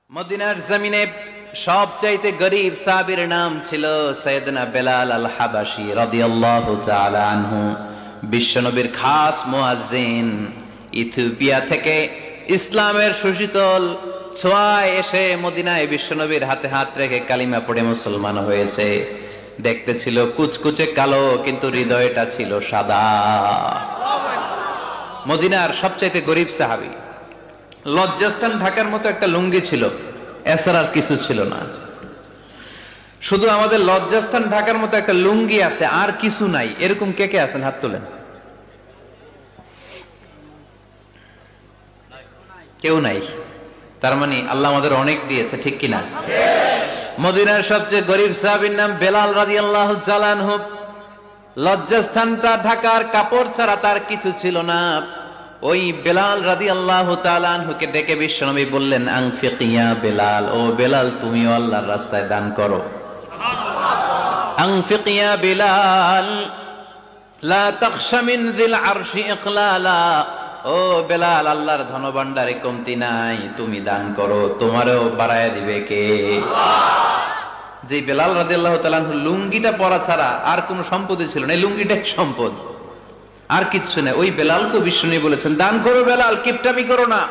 মদিনার জমিনে সবচাইতে গরীব সাহাবীর নাম ছিল সাইয়েদনা বেলাল আল হাবাশী রাদিয়াল্লাহু তাআলা আনহু। বিশ্বনবীর খাস মুয়াজ্জিন, ইথিওপিয়া থেকে ইসলামের সুশীতল ছোঁয়ায় এসে মদিনায় বিশ্বনবীর হাতে হাত রেখে কালিমা পড়ে মুসলমান হয়েছে। দেখতে ছিল কুচকুচে কালো, কিন্তু হৃদয়টা ছিল সাদা। মদিনার সবচাইতে গরীব সাহাবী। লজ্জাস্থান ঢাকার মতো একটা লুঙ্গি ছিল, এছাড়া আর কিছু ছিল না। শুধু আমাদের লজ্জাস্থান ঢাকার মতো একটা লুঙ্গি আছে, আর কিছু নাই। এরকম কে কে আছেন? হাত তোলেন। কেউ নাই। তার মানে আল্লাহ আমাদের অনেক দিয়েছে, ঠিক কিনা? মদিনার সবচেয়ে গরীব সাহাবীর নাম বেলাল রাদিয়াল্লাহু তাআলা আনহু। লজ্জাস্থানটা ঢাকার কাপড় ছাড়া তার কিছু ছিল না। ওই বেলাল রাদিয়াল্লাহু তাআলা আনহুকে ডেকে বিশ্বনবী বললেন, আনফিক ইয়া বেলাল, ও বেলাল তুমিও আল্লাহর রাস্তায় দান করো। আনফিক ইয়া বেলাল লা তাখশা মিন যিল আরশি ইকলালা, ও বেলাল আল্লাহর ধনভাণ্ডারে কমতি নাই, তুমি দান করো, তোমারও বাড়ায়া দিবে কে? যে বেলাল রাদিয়াল্লাহু তাআলা আনহু লুঙ্গিটা পরা ছাড়া আর কোনো সম্পদই ছিল না, এই লুঙ্গিটাই সম্পদ, আর কিচ্ছু নেই। ওই বেলালকে বিশ্বনবী বলেছেন, দান করো বেলাল, কিপটামি করো না।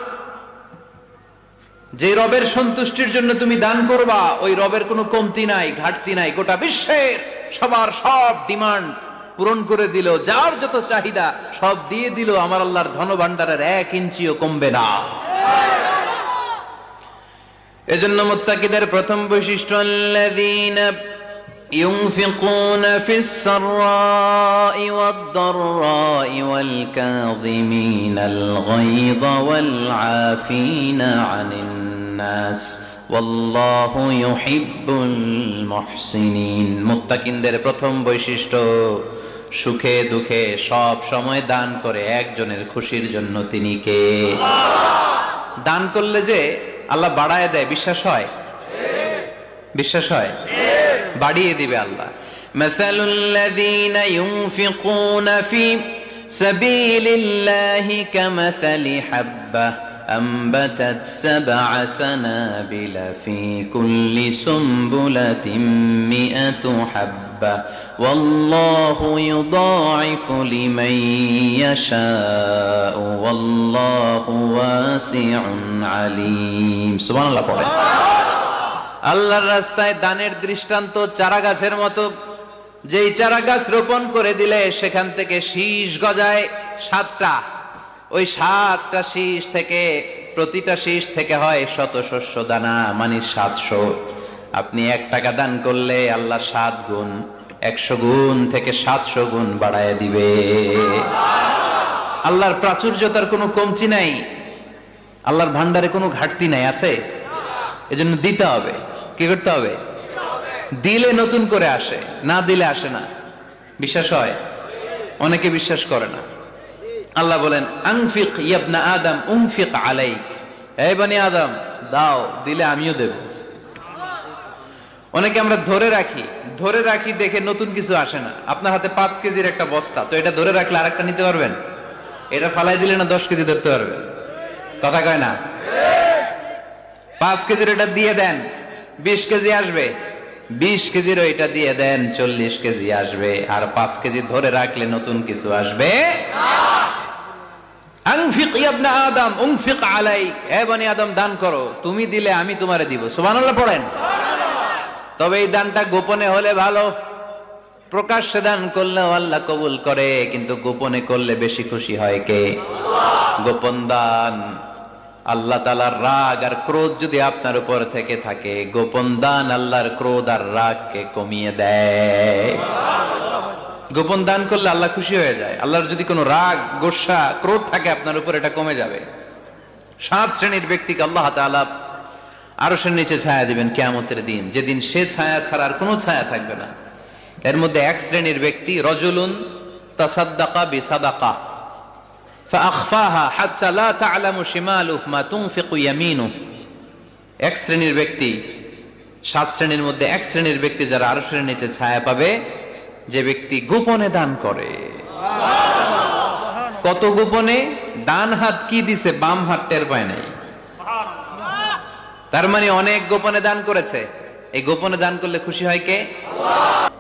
যে রবের সন্তুষ্টির জন্য তুমি দান করবা, ওই রবের কোনো কমতি নাই, ঘাটতি নাই। গোটা বিশ্বের সবার সব ডিমান্ড পূরণ করে দিল, যার যত চাহিদা সব দিয়ে দিল, আমার আল্লাহর ধনভাণ্ডারের 1 ইঞ্চিও কমবে না। এজন্য মুত্তাকিদের প্রথম বৈশিষ্ট্য, আল্লাযীনা ينفقون في السراء والضراء والكاظمين الغيظ والعافين عن الناس والله يحب المحسنين। মুত্তাকিনদের প্রথম বৈশিষ্ট্য, সুখে দুঃখে সব সময় দান করে একজনের খুশির জন্য। তিনি কে? দান করলে যে আল্লাহ বাড়ায় দেয়, বিশ্বাস হয়? বিশ্বাস হয়? বাড়িয়ে দিবে আল্লাহ। মাসালুল লাযীনা ইউনফিকুনা ফি সাবিলিল্লাহি কামাসালি হাব্বা আমবাতাত সাবআ সানাবিলা ফি কুল্লি সুমবুলাতিন মিআতু হাব্বা ওয়াল্লাহু ইউদাঈফু লিমান ইয়াশাউ ওয়াল্লাহু ওয়াসিউন আলীম। সুবহানাল্লাহ পড়ে। আল্লাহর রাস্তায় দানের দৃষ্টান্ত চারা গাছের মতো। যেই চারা গাছ রোপণ করে দিলে সেখান থেকে শীষ গজায় 7টা। ওই 7টা শীষ থেকে, প্রতিটা শীষ থেকে হয় শত শস্য দানা, মানে 700। আপনি 1 টাকা দান করলে আল্লাহ 7 গুণ, 100 গুণ থেকে 700 গুণ বাড়ায় দিবে। আল্লাহর প্রাচুর্যতার কোনো কমতি নাই, আল্লাহর ভান্ডারে কোনো ঘাটতি নাই। আছে? এজন্য দিতে হবে। কি করতে হবে? দিলে নতুন করে আসে, না দিলে আসে না। বিশ্বাস হয়? অনেকে বিশ্বাস করে না। আল্লাহ বলেন, আনফিক ইয়া ইবনা আদম উনফিক আলাইক, হে বনি আদম দাও, দিলে আমিও দেব। অনেকে আমরা ধরে রাখি দেখে নতুন কিছু আসে না। আপনার হাতে 5 কেজির একটা বস্তা, তো এটা ধরে রাখলে আরেকটা নিতে পারবেন? এটা ফালাই দিলে না 10 কেজি ধরতে পারবেন? কথা কয় না? 5 কেজির এটা দিয়ে দেন, 20 কেজি আসবে। 20 কেজির ওইটা দিয়ে দেন, 40 কেজি আসবে। আর 5 কেজি ধরে রাখলে নতুন কিছু আসবে। আনফিক ইয়া ইবনা আদম উনফিক আলাইক, হে বনি আদম দান করো, তুমি দিলে আমি তোমারে দিব। সুবহানাল্লাহ পড়েন। তবে এই দানটা গোপনে হলে ভালো। প্রকাশ্যে দান করলেও আল্লাহ কবুল করে, কিন্তু গোপনে করলে বেশি খুশি হয় কে? গোপন দান। আল্লাহ তাআলার রাগ আর ক্রোধ যদি আপনার উপর থেকে থাকে, গোপন দান আল্লাহর ক্রোধ আর রাগকে কমিয়ে দেয়। গোপন দান করলে আল্লাহ খুশি হয়ে যায়। আল্লাহর যদি কোনো রাগ, গোসা, ক্রোধ থাকে আপনার উপর, এটা কমে যাবে। 7 শ্রেণীর ব্যক্তিকে আল্লাহ তাআলা আরশের নিচে ছায়া দিবেন কিয়ামতের দিন, যেদিন সে ছায়া ছাড়া আর কোনো ছায়া থাকবে না। এর মধ্যে 1 শ্রেণীর ব্যক্তি, রজুলুন তাসাদ্দাকা বিসাদাকা ফাআখফাহা হাত্তা লা তা'লামু শিমালুহু মা তুনফিকু ইয়ামিনুহু। 1 শ্রেণীর ব্যক্তি, 7 শ্রেণীর মধ্যে 1 শ্রেণীর ব্যক্তি যারা আরশের নিচে ছায়া পাবে, যে ব্যক্তি গোপনে দান করে। কত গোপনে? ডান হাত কি দিছে, বাম হাত টের পায় নাই। তার মানে অনেক গোপনে দান করেছে। এই গোপনে দান করলে খুশি হয় কে?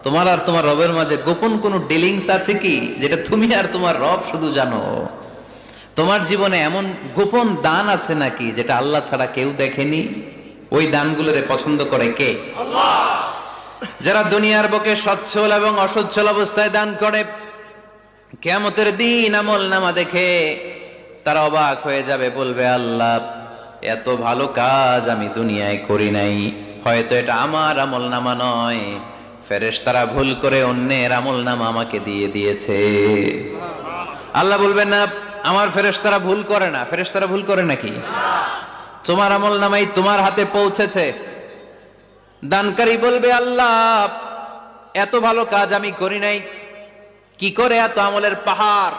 তোমার আর তোমার রবের মাঝে গোপন কোন ডিলিংস আছে কি, যেটা তুমি আর তোমার রব শুধু জানো? তোমার জীবনে এমন গোপন দান আছে নাকি যেটা আল্লাহ ছাড়া কেউ দেখেনি? ওই দানগুলোরে পছন্দ করে কে? আল্লাহ। যারা দুনিয়ার বুকে সচ্ছল এবং অসচ্ছল অবস্থায় দান করে, কিয়ামতের দিন আমল নামা দেখে তারা অবাক হয়ে যাবে, বলবে আল্লাহ এত ভালো কাজ আমি দুনিয়ায় করি নাই, হয়তো এটা আমার আমল নামা নয়, ফেরেশতারা ভুল করে অন্যের আমল নামা আমাকে দিয়ে দিয়েছে। আল্লাহ বলবেন না আমার ফেরেশতারা ভুল করে না। ফেরেশতারা ভুল করে নাকি? তোমার আমল নামাই তোমার হাতে পৌঁছেছে। দানকারী বলবে আল্লাহ এত ভালো কাজ আমি করি নাই, কি করে এত আমলের পাহাড়?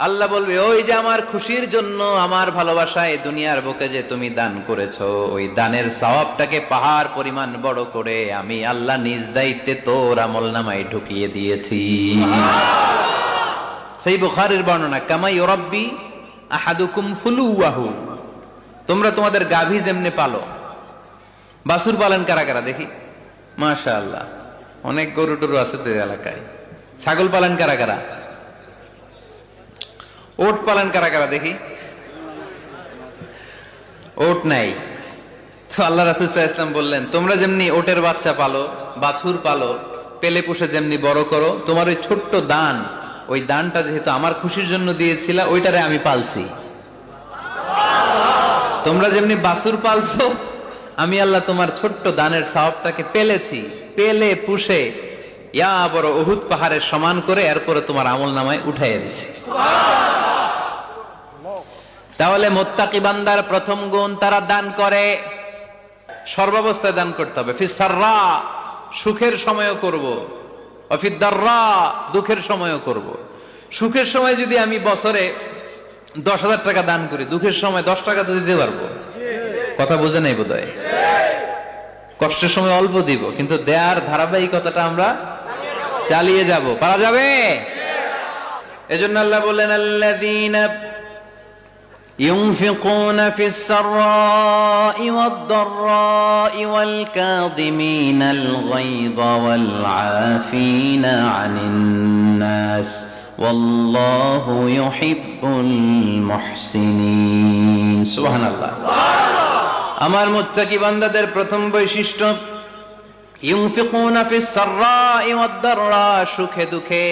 আল্লাহ বলবে ওই যে আমার খুশির জন্য, আমার ভালোবাসায় দুনিয়ার বুকে যে তুমি দান করেছো, ওই দানের সওয়াবটাকে পাহাড় পরিমাণ বড় করে আমি আল্লাহ নিজ দায়িত্বে তোর আমল নামায় ঢুকিয়ে দিয়েছি। সেই বুখারীর বর্ণনা, কামা ইউরাব্বি আহাদুকুম ফুলুয়াহু, তোমরা তোমাদের গাভী যেমনে পালো। বাছুর পালন কারা কারা দেখি? মাশাআল্লাহ, অনেক গরু টরু আছে তো এলাকায়। ছাগল পালন কারা কারা? ওট পালন কারা কারা দেখি? ওট নাই তো আল্লাহ রাসূল সাল্লাল্লাহু আলাইহি ওয়াসাল্লাম বললেন তোমরা যেমনি ওটের বাচ্চা পালো, বাছুর পালো, পেলে পুষে যেমনি বড় করো, তোমার ওই ছোট্ট দান, ওই দানটা যেহেতু আমার খুশির জন্য দিয়েছিলা, ওইটারে আমি পালছি। তোমরা যেমনি বাছুর পালছো, আমি আল্লাহ তোমার ছোট্ট দানের সওয়াবটাকে পেলেছি, পেলে পুষে ইয়া বড় উহুদ পাহাড়ের সমান করে এরপরে তোমার আমল নামায় উঠাইয়া দিছি। তাহলে মুত্তাকি বান্দার প্রথম গুণ, তারা দান করে, সর্বাবস্থায় দান করতে হবে। ফিস সাররা, সুখের সময়ও করব, অফিদ দাররা, দুঃখের সময়ও করব। সুখের সময় যদি আমি বছরে 10,000 টাকা দান করি, দুঃখের সময় 10 টাকা তো দিতে পারবো। কথা বোঝে নাই বোধহয়? কষ্টের সময় অল্প দিব, কিন্তু দেয়ার ধারাবাহিকতাটা আমরা চালিয়ে যাব। পারা যাবে? এজন্য আল্লাহ বললেন আল্লাযীনা ينفقون في السراء والضراء والكاظمين الغيظ والعافين عن الناس والله يحب المحسنين سبحان الله আমার মুত্তাকি বান্দাদের প্রথম বৈশিষ্ট্য ইউনফিকুনা ফিস সাররাই ওয়াদ দাররা, সুখে দুঃখে,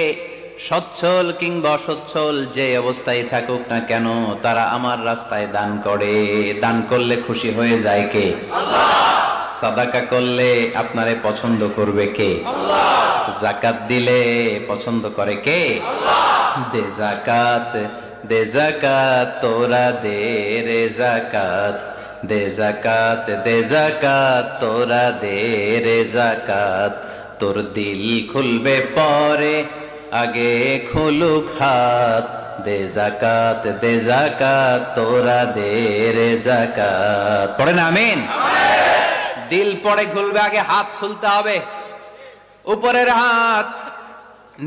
সচ্ছল কিংবা অসচ্ছল যে অবস্থায় থাকুক না কেন, তারা আমার রাস্তায় দান করে। দান করলে খুশি হয়ে যায় কে? আল্লাহ। সাদাকা করলে আপনারে পছন্দ করবে কে? আল্লাহ। যাকাত দিলে পছন্দ করে কে? আল্লাহ। দে যাকাত, দে যাকাত, তোরা দে রে যাকাত, দে যাকাত, দে যাকাত, তোরা দে রে যাকাত, তোর দিল খুলবে পরে আগে খুলুক হাত, দে যাকাত, দে যাকাত, তোরা দে রে যাকাত। পড়েন আমিন। দিল পরে খুলবে, আগে হাত খুলতে হবে। উপরের হাত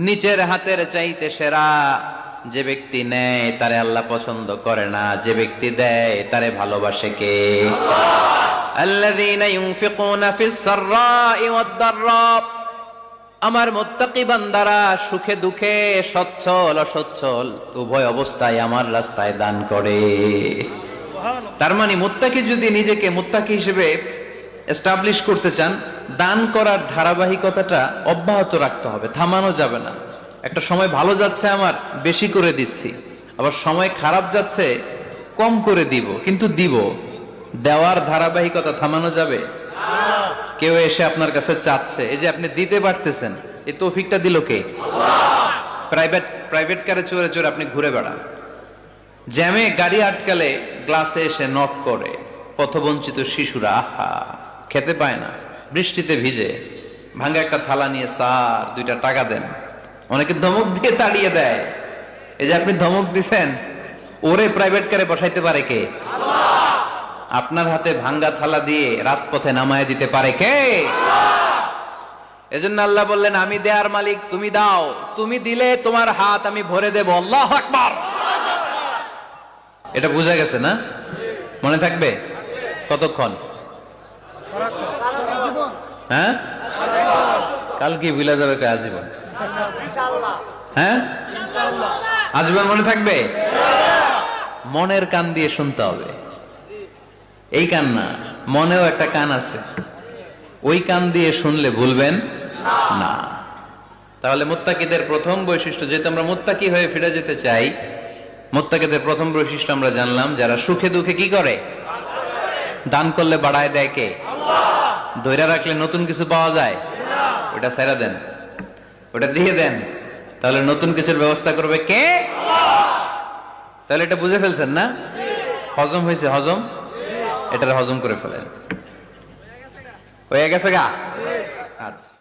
নিচের হাতের চাইতে সেরা। যে ব্যক্তি নেয় তারে আল্লাহ পছন্দ করে না, যে ব্যক্তি দেয় তারে ভালোবাসে কে? আল্লাহ। আল্লাযীনা ইউনফিকুনা ফিস সাররাই ওয়াদ দাররা, আমার মুত্তাকি বান্দারা সুখে দুঃখে, সচ্ছল অসচ্ছল উভয় অবস্থায় আমার রাস্তায় দান করে। তার মানে মুত্তাকি যদি নিজেকে মুত্তাকি হিসেবে এস্টাবলিশ করতে চান, দান করার ধারাবাহিকতাটা অব্যাহত রাখতে হবে, থামানো যাবে না। একটা সময় ভালো যাচ্ছে আমার, বেশি করে দিচ্ছি, আবার সময় খারাপ যাচ্ছে, কম করে দিব, কিন্তু দিব। দেওয়ার ধারাবাহিকতা থামানো যাবে? কেউ এসে আপনার কাছে চাচ্ছে, এই যে আপনি দিতে পারতেছেন, এই তৌফিকটা দিল কে? আল্লাহ। প্রাইভেট কারে চড়ে চড়ে আপনি ঘুরে বেড়ান, জ্যামে গাড়ি আটকালে গ্লাসে এসে নক করে, পথবঞ্চিত শিশুরা আহা খেতে পায় না, বৃষ্টিতে ভিজে, ভাঙা একটা থালা নিয়ে স্যার 2টা টাকা দেন। অনেকে ধমক দিয়ে তাড়িয়ে দেয়। এই যে আপনি ধমক দিছেন, ওরে প্রাইভেট কারে বসাইতে পারে কে? আল্লাহ। আপনার হাতে ভাঙ্গা থালা দিয়ে রাজপথে নামায় দিতে পারে কে? এজন্য আল্লাহ বললেন আমি দেয়ার মালিক, তুমি দাও, তুমি দিলে তোমার হাত আমি ভরে দেব। আল্লাহু আকবার। এটা বুঝা গেছে না? মনে থাকবে? কতক্ষণ? হ্যাঁ, কাল কি ভুলে যাবে আজীবন? হ্যাঁ, আজীবন মনে থাকবে। মনের কান দিয়ে শুনতে হবে, এই কান না, মনেও একটা কান আছে, ওই কান দিয়ে শুনলে ভুলবেন না। তাহলে মুত্তাকিদের প্রথম বৈশিষ্ট্য, যেহেতু আমরা মুত্তাকি হয়ে ফিরে যেতে চাই, মুত্তাকিদের প্রথম বৈশিষ্ট্য আমরা জানলাম, যারা সুখে দুঃখে কি করে? দান করলে বাড়ায় দেয় কে? ধৈর্য রাখলে নতুন কিছু পাওয়া যায়? ওটা ছেড়ে দেন, ওটা দিয়ে দেন, তাহলে নতুন কিছুর ব্যবস্থা করবে কে? তাহলে এটা বুঝে ফেলছেন না? হজম হয়েছে? হজম, এটার হজম করে ফেলেন। হয়ে গেছে গা? আচ্ছা।